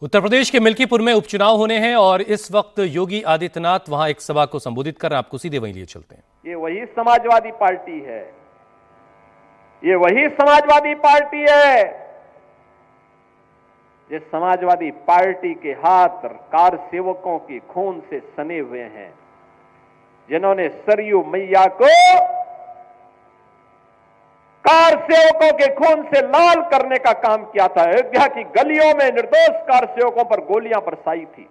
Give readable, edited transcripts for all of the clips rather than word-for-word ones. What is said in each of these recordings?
उत्तर प्रदेश के मिल्कीपुर में उपचुनाव होने हैं और इस वक्त योगी आदित्यनाथ वहां एक सभा को संबोधित कर रहे हैं। आपको सीधे वहीं लिए चलते हैं। ये वही समाजवादी पार्टी है, ये वही समाजवादी पार्टी है जिस समाजवादी पार्टी के हाथ कार सेवकों के खून से सने हुए हैं, जिन्होंने सरयू मैया को कार सेवकों के खून से लाल करने का काम किया था। अयोध्या की गलियों में निर्दोष कार सेवकों पर गोलियां बरसाई थी।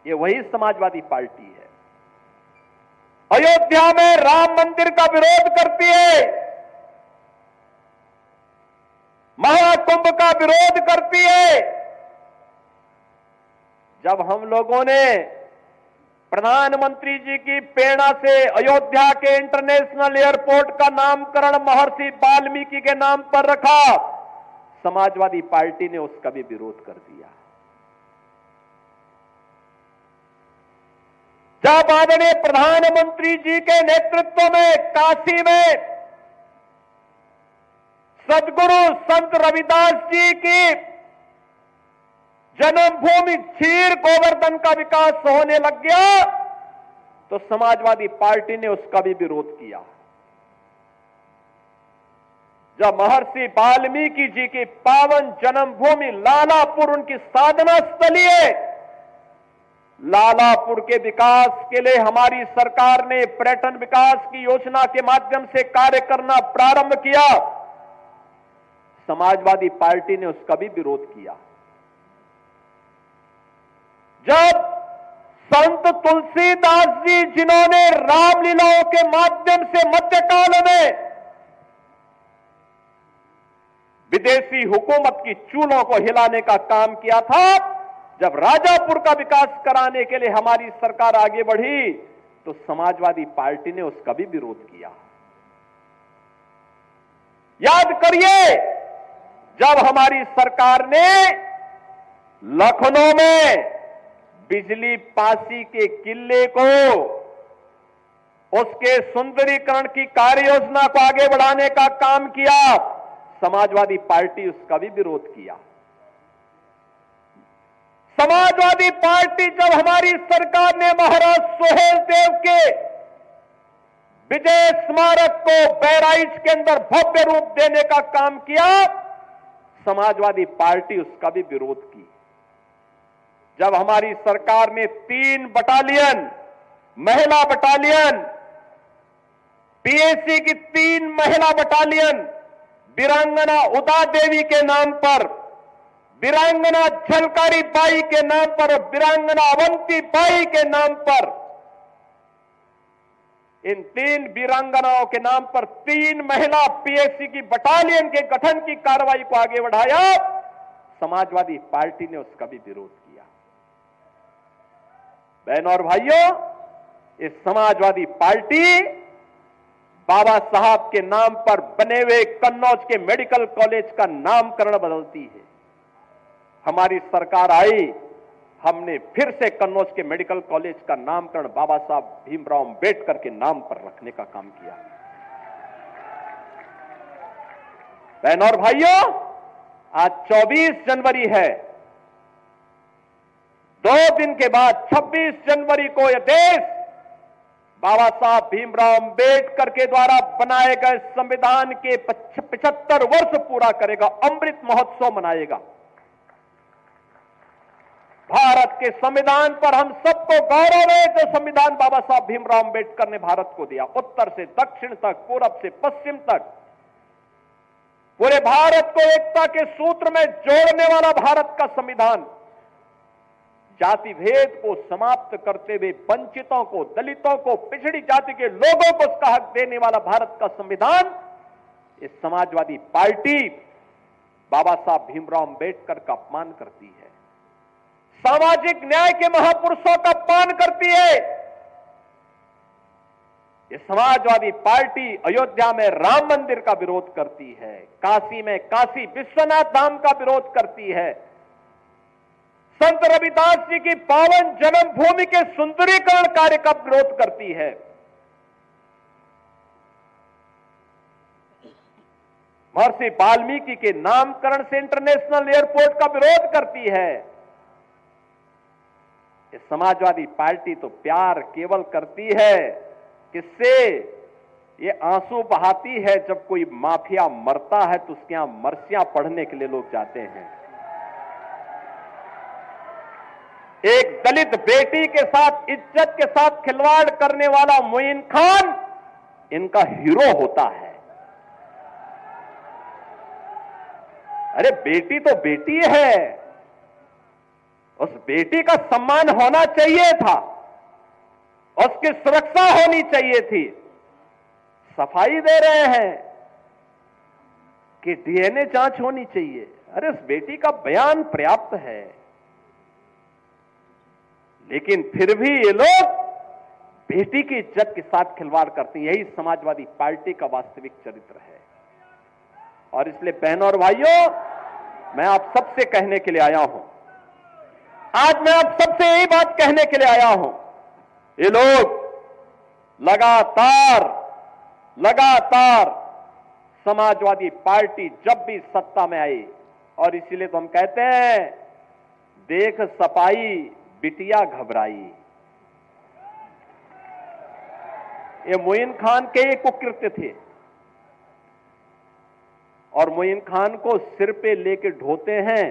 ये वही समाजवादी पार्टी है। अयोध्या में राम मंदिर का विरोध करती है, महाकुंभ का विरोध करती है। जब हम लोगों ने प्रधानमंत्री जी की प्रेरणा से अयोध्या के इंटरनेशनल एयरपोर्ट का नामकरण महर्षि वाल्मीकि के नाम पर रखा, समाजवादी पार्टी ने उसका भी विरोध कर दिया। जब आदरणीय प्रधानमंत्री जी के नेतृत्व में काशी में सदगुरु संत रविदास जी की जन्मभूमि क्षीर गोवर्धन का विकास होने लग गया, तो समाजवादी पार्टी ने उसका भी विरोध किया। जब महर्षि वाल्मीकि जी की पावन जन्मभूमि लालापुर उनकी साधना स्थली है, लालापुर के विकास के लिए हमारी सरकार ने पर्यटन विकास की योजना के माध्यम से कार्य करना प्रारंभ किया, समाजवादी पार्टी ने उसका भी विरोध किया। जब संत तुलसीदास जी, जिन्होंने रामलीलाओं के माध्यम से मध्यकाल में विदेशी हुकूमत की चूलों को हिलाने का काम किया था, जब राजापुर का विकास कराने के लिए हमारी सरकार आगे बढ़ी, तो समाजवादी पार्टी ने उसका भी विरोध किया। याद करिए, जब हमारी सरकार ने लखनऊ में बिजली पासी के किले को, उसके सुंदरीकरण की कार्य योजना को आगे बढ़ाने का काम किया, समाजवादी पार्टी उसका भी विरोध किया। समाजवादी पार्टी जब हमारी सरकार ने महाराज सुहेलदेव के विजय स्मारक को बहराइच के अंदर भव्य रूप देने का काम किया, समाजवादी पार्टी उसका भी विरोध की। जब हमारी सरकार ने 3 बटालियन, महिला बटालियन, पीएसी की 3 महिला बटालियन वीरांगना उदा देवी के नाम पर, वीरांगना झलकारी बाई के नाम पर और वीरांगना अवंती बाई के नाम पर, इन 3 वीरांगनाओं के नाम पर 3 महिला पीएसी की बटालियन के गठन की कार्रवाई को आगे बढ़ाया, समाजवादी पार्टी ने उसका भी विरोध किया। बहनों और भाइयों, इस समाजवादी पार्टी बाबा साहब के नाम पर बने हुए कन्नौज के मेडिकल कॉलेज का नामकरण बदलती है। हमारी सरकार आई, हमने फिर से कन्नौज के मेडिकल कॉलेज का नामकरण बाबा साहब भीमराव अंबेडकर के नाम पर रखने का काम किया। बहनों और भाइयों, आज 24 जनवरी है। 2 दिन के बाद 26 जनवरी को यह देश बाबा साहब भीमराव अंबेडकर के द्वारा बनाए गए संविधान के 75 वर्ष पूरा करेगा, अमृत महोत्सव मनाएगा। भारत के संविधान पर हम सबको गौरव है, जो संविधान बाबा साहब भीमराव अंबेडकर ने भारत को दिया। उत्तर से दक्षिण तक, पूरब से पश्चिम तक, पूरे भारत को एकता के सूत्र में जोड़ने वाला भारत का संविधान, जाति भेद को समाप्त करते हुए वंचितों को, दलितों को, पिछड़ी जाति के लोगों को उसका हक देने वाला भारत का संविधान, इस समाजवादी पार्टी बाबा साहब भीमराव अंबेडकर का अपमान करती है, सामाजिक न्याय के महापुरुषों का अपमान करती है। ये समाजवादी पार्टी अयोध्या में राम मंदिर का विरोध करती है, काशी में काशी विश्वनाथ धाम का विरोध करती है, संत रविदास जी की पावन जन्मभूमि के सुंदरीकरण कार्य का विरोध करती है। महर्षि वाल्मीकि के नामकरण से इंटरनेशनल एयरपोर्ट का विरोध करती है। ये समाजवादी पार्टी तो प्यार केवल करती है किससे? ये आंसू बहाती है जब कोई माफिया मरता है तो उसके यहां मरसियां पढ़ने के लिए लोग जाते हैं। एक दलित बेटी के साथ, इज्जत के साथ खिलवाड़ करने वाला मोइन खान इनका हीरो होता है। अरे बेटी तो बेटी है, उस बेटी का सम्मान होना चाहिए था, उसकी सुरक्षा होनी चाहिए थी। सफाई दे रहे हैं कि डीएनए जांच होनी चाहिए। अरे उस बेटी का बयान पर्याप्त है, लेकिन फिर भी ये लोग बेटी की इज्जत के साथ खिलवाड़ करते हैं। यही समाजवादी पार्टी का वास्तविक चरित्र है। और इसलिए बहनों और भाइयों, मैं आप सबसे कहने के लिए आया हूं, आज मैं आप सबसे यही बात कहने के लिए आया हूं, ये लोग लगातार समाजवादी पार्टी जब भी सत्ता में आई, और इसीलिए तो हम कहते हैं देख सपाई बिटिया घबराई। ये मोइन खान के एक कुकृत्य थे, और मोइन खान को सिर पे लेके ढोते हैं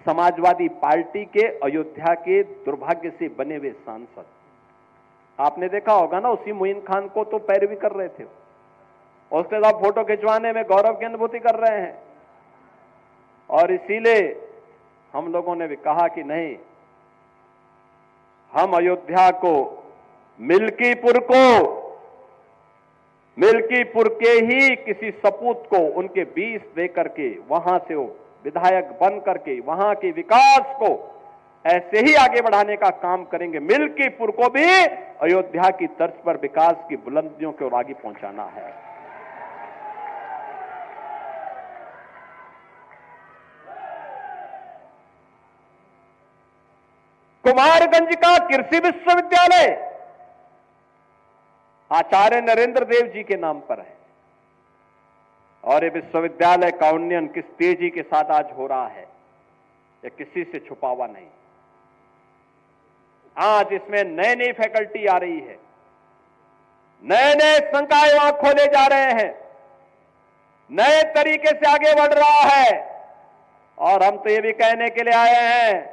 समाजवादी पार्टी के अयोध्या के दुर्भाग्य से बने हुए सांसद। आपने देखा होगा ना, उसी मोइन खान को तो पैरवी कर रहे थे, उसके साथ फोटो खिंचवाने में गौरव की अनुभूति कर रहे हैं। और इसीलिए हम लोगों ने भी कहा कि नहीं, हम अयोध्या को, मिल्कीपुर के ही किसी सपूत को उनके 20 दे करके वहां से वो विधायक बन करके वहां के विकास को ऐसे ही आगे बढ़ाने का काम करेंगे। मिल्कीपुर को भी अयोध्या की तर्ज पर विकास की बुलंदियों की ओर आगे पहुंचाना है। कुमारगंज का कृषि विश्वविद्यालय आचार्य नरेंद्र देव जी के नाम पर है, और ये विश्वविद्यालय का उन्नयन किस तेजी के साथ आज हो रहा है, ये किसी से छुपा हुआ नहीं। आज इसमें नई नई फैकल्टी आ रही है, नए नए संकाय वहां खोले जा रहे हैं, नए तरीके से आगे बढ़ रहा है। और हम तो ये भी कहने के लिए आए हैं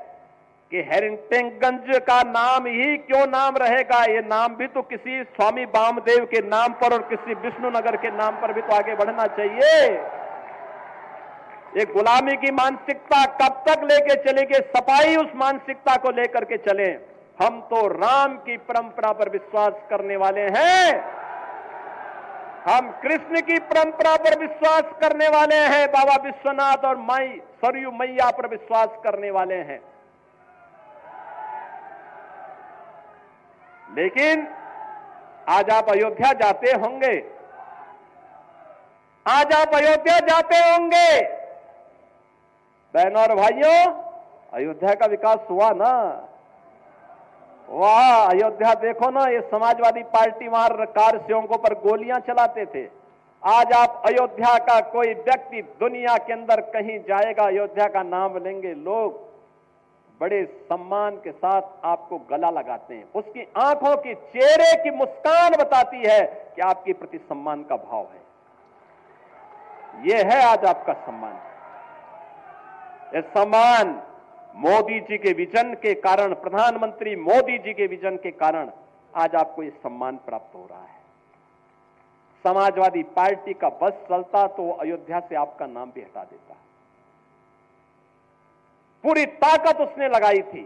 कि हेरिटेजगंज का नाम ही क्यों नाम रहेगा, ये नाम भी तो किसी स्वामी वामदेव के नाम पर और किसी विष्णुनगर के नाम पर भी तो आगे बढ़ना चाहिए। ये गुलामी की मानसिकता कब तक लेके चलेंगे? सपाई उस मानसिकता को लेकर के चले। हम तो राम की परंपरा पर विश्वास करने वाले हैं, हम कृष्ण की परंपरा पर विश्वास करने वाले हैं, बाबा विश्वनाथ और माई सरयू मैया पर विश्वास करने वाले हैं। लेकिन आज आप अयोध्या जाते होंगे, बहनों और भाइयों, अयोध्या का विकास हुआ ना? वाह, अयोध्या देखो ना, ये समाजवादी पार्टी वहां कार सेवकों पर गोलियां चलाते थे। आज आप अयोध्या का कोई व्यक्ति दुनिया के अंदर कहीं जाएगा, अयोध्या का नाम लेंगे, लोग बड़े सम्मान के साथ आपको गला लगाते हैं। उसकी आंखों की, चेहरे की मुस्कान बताती है कि आपके प्रति सम्मान का भाव है। यह है आज आपका सम्मान। यह सम्मान मोदी जी के विजन के कारण, प्रधानमंत्री मोदी जी के विजन के कारण आज आपको यह सम्मान प्राप्त हो रहा है। समाजवादी पार्टी का बस चलता तो अयोध्या से आपका नाम भी हटा देता। पूरी ताकत उसने लगाई थी,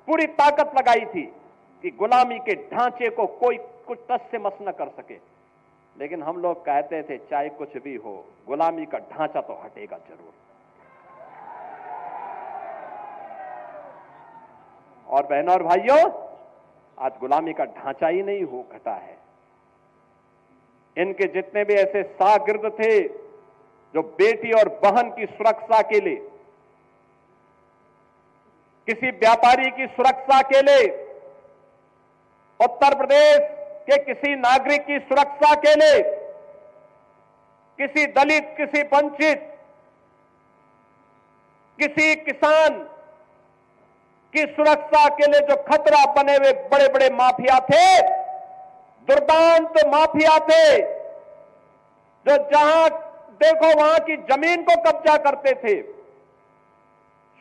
पूरी ताकत लगाई थी कि गुलामी के ढांचे को कोई कुछ टस से मस न कर सके। लेकिन हम लोग कहते थे चाहे कुछ भी हो, गुलामी का ढांचा तो हटेगा जरूर। और बहनों और भाइयों, आज गुलामी का ढांचा ही नहीं हो घटा है। इनके जितने भी ऐसे शागिर्द थे जो बेटी और बहन की सुरक्षा के लिए, किसी व्यापारी की सुरक्षा के लिए, उत्तर प्रदेश के किसी नागरिक की सुरक्षा के लिए, किसी दलित, किसी वंचित, किसी किसान की सुरक्षा के लिए जो खतरा बने हुए बड़े बड़े माफिया थे, दुर्दांत माफिया थे, जो जहां देखो वहां की जमीन को कब्जा करते थे,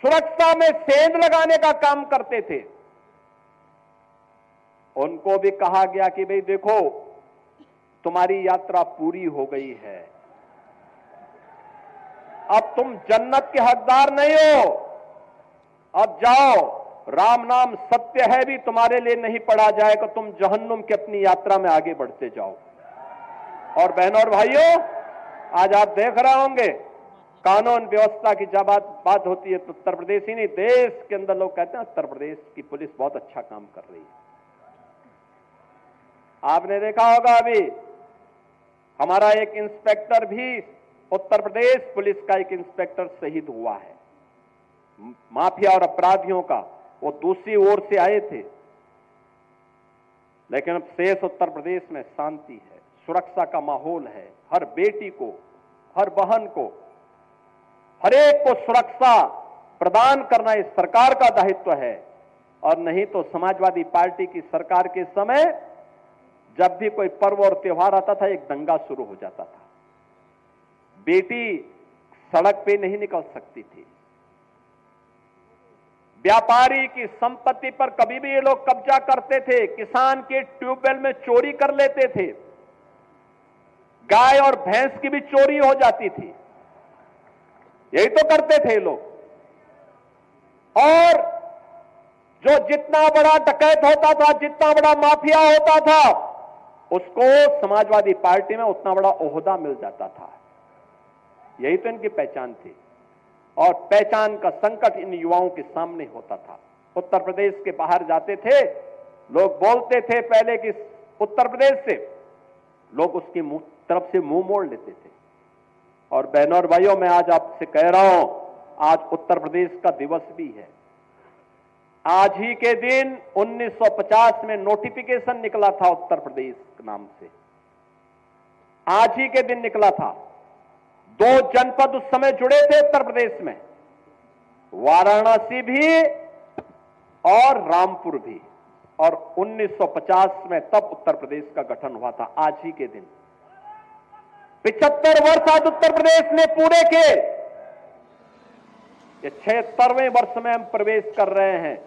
सुरक्षा में सेंध लगाने का काम करते थे, उनको भी कहा गया कि भाई देखो तुम्हारी यात्रा पूरी हो गई है, अब तुम जन्नत के हकदार नहीं हो, अब जाओ, राम नाम सत्य है भी तुम्हारे लिए नहीं पढ़ा जाएगा, तुम जहन्नुम की अपनी यात्रा में आगे बढ़ते जाओ। और बहनों और भाइयों, आज आप देख रहे होंगे कानून व्यवस्था की जब बात होती है तो उत्तर प्रदेश ही नहीं, देश के अंदर लोग कहते हैं उत्तर प्रदेश की पुलिस बहुत अच्छा काम कर रही है। आपने देखा होगा अभी हमारा एक इंस्पेक्टर भी, उत्तर प्रदेश पुलिस का एक इंस्पेक्टर शहीद हुआ है। माफिया और अपराधियों का वो दूसरी ओर से आए थे, लेकिन अब शेष उत्तर प्रदेश में शांति है, सुरक्षा का माहौल है। हर बेटी को, हर बहन को, हर एक को सुरक्षा प्रदान करना इस सरकार का दायित्व है। और नहीं तो समाजवादी पार्टी की सरकार के समय जब भी कोई पर्व और त्योहार आता था, एक दंगा शुरू हो जाता था, बेटी सड़क पे नहीं निकल सकती थी, व्यापारी की संपत्ति पर कभी भी ये लोग कब्जा करते थे, किसान के ट्यूबवेल में चोरी कर लेते थे, गाय और भैंस की भी चोरी हो जाती थी, यही तो करते थे लोग। और जो जितना बड़ा डकैत होता था, जितना बड़ा माफिया होता था, उसको समाजवादी पार्टी में उतना बड़ा ओहदा मिल जाता था। यही तो इनकी पहचान थी, और पहचान का संकट इन युवाओं के सामने होता था। उत्तर प्रदेश के बाहर जाते थे, लोग बोलते थे पहले कि उत्तर प्रदेश से, लोग उसकी तरफ से मुंह मोड़ लेते थे। और बहनों और भाइयों, मैं आज आपसे कह रहा हूं, आज उत्तर प्रदेश का दिवस भी है। आज ही के दिन 1950 में नोटिफिकेशन निकला था उत्तर प्रदेश के नाम से, आज ही के दिन निकला था। 2 जनपद उस समय जुड़े थे उत्तर प्रदेश में, वाराणसी भी और रामपुर भी, और 1950 में तब उत्तर प्रदेश का गठन हुआ था, आज ही के दिन। 75 वर्ष आज उत्तर प्रदेश ने पूरे के, ये 76वें वर्ष में हम प्रवेश कर रहे हैं।